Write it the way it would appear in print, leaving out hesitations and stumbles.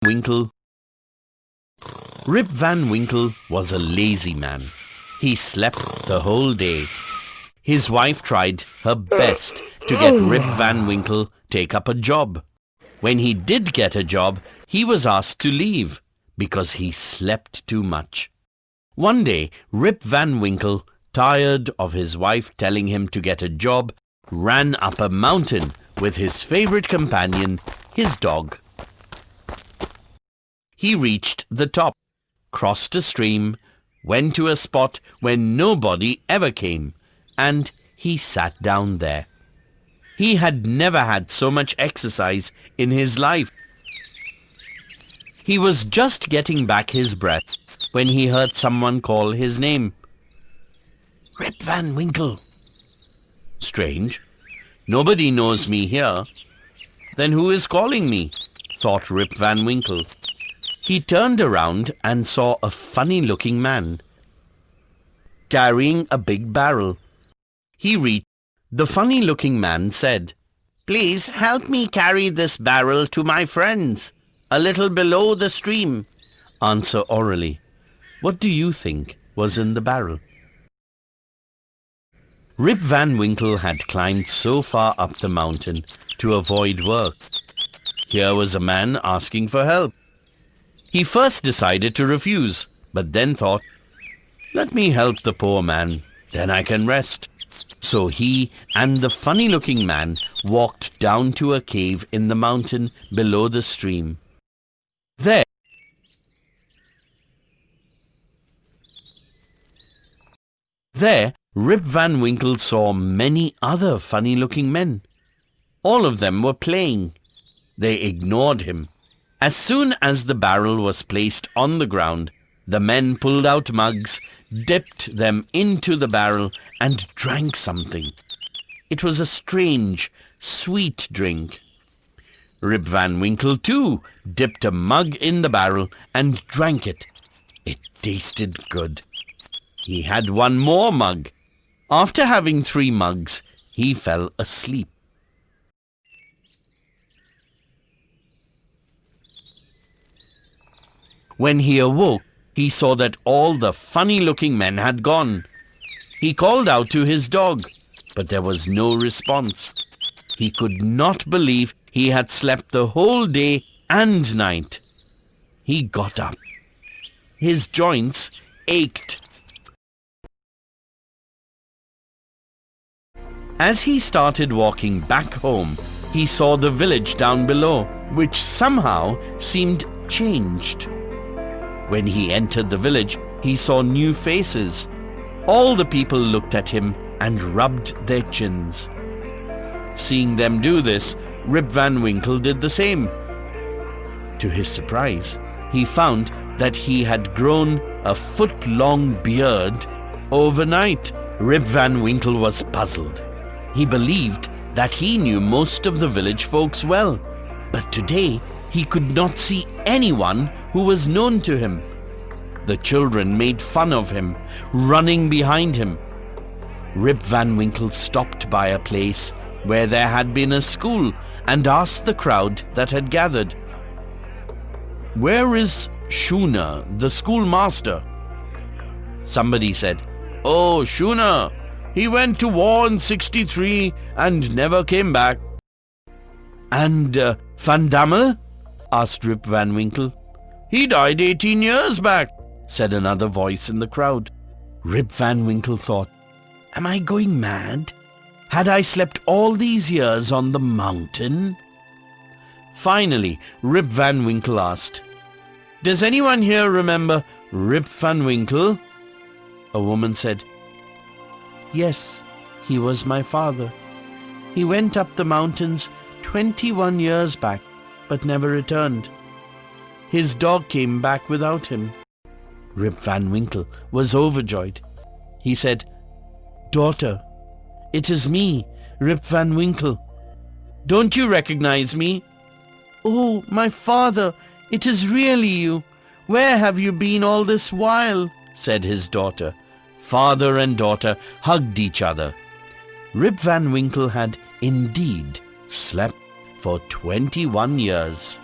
Winkle. Rip Van Winkle was a lazy man. He slept the whole day. His wife tried her best to get Rip Van Winkle take up a job. When he did get a job, he was asked to leave because he slept too much. One day, Rip Van Winkle, tired of his wife telling him to get a job, ran up a mountain with his favorite companion, his dog. He reached the top, crossed a stream, went to a spot where nobody ever came, and he sat down there. He had never had so much exercise in his life. He was just getting back his breath when he heard someone call his name. Rip Van Winkle. Strange. Nobody knows me here. Then who is calling me? Thought Rip Van Winkle. He turned around and saw a funny-looking man carrying a big barrel. He reached. The funny-looking man said, "Please help me carry this barrel to my friends, a little below the stream." Answer orally. What do you think was in the barrel? Rip Van Winkle had climbed so far up the mountain to avoid work. Here was a man asking for help. He first decided to refuse, but then thought, "Let me help the poor man, then I can rest." So he and the funny-looking man walked down to a cave in the mountain below the stream. There, Rip Van Winkle saw many other funny-looking men. All of them were playing. They ignored him. As soon as the barrel was placed on the ground, the men pulled out mugs, dipped them into the barrel, and drank something. It was a strange, sweet drink. Rip Van Winkle, too, dipped a mug in the barrel and drank it. It tasted good. He had one more mug. After having 3 mugs, he fell asleep. When he awoke, he saw that all the funny-looking men had gone. He called out to his dog, but there was no response. He could not believe he had slept the whole day and night. He got up. His joints ached. As he started walking back home, he saw the village down below, which somehow seemed changed. When he entered the village, he saw new faces. All the people looked at him and rubbed their chins. Seeing them do this, Rip Van Winkle did the same. To his surprise, he found that he had grown a foot-long beard overnight. Rip Van Winkle was puzzled. He believed that he knew most of the village folks well, but today he could not see anyone who was known to him. The children made fun of him, running behind him. Rip Van Winkle stopped by a place where there had been a school and asked the crowd that had gathered, "Where is Shooner, the schoolmaster?" Somebody said, "Oh, Shooner, he went to war in 63 and never came back." "And Van Damme?" asked Rip Van Winkle. "He died 18 years back," said another voice in the crowd. Rip Van Winkle thought, "Am I going mad? Had I slept all these years on the mountain?" Finally, Rip Van Winkle asked, "Does anyone here remember Rip Van Winkle?" A woman said, "Yes, he was my father. He went up the mountains 21 years back, but never returned. His dog came back without him." Rip Van Winkle was overjoyed. He said, "Daughter, it is me, Rip Van Winkle. Don't you recognize me?" "Oh, my father, it is really you. Where have you been all this while?" said his daughter. Father and daughter hugged each other. Rip Van Winkle had indeed slept for 21 years.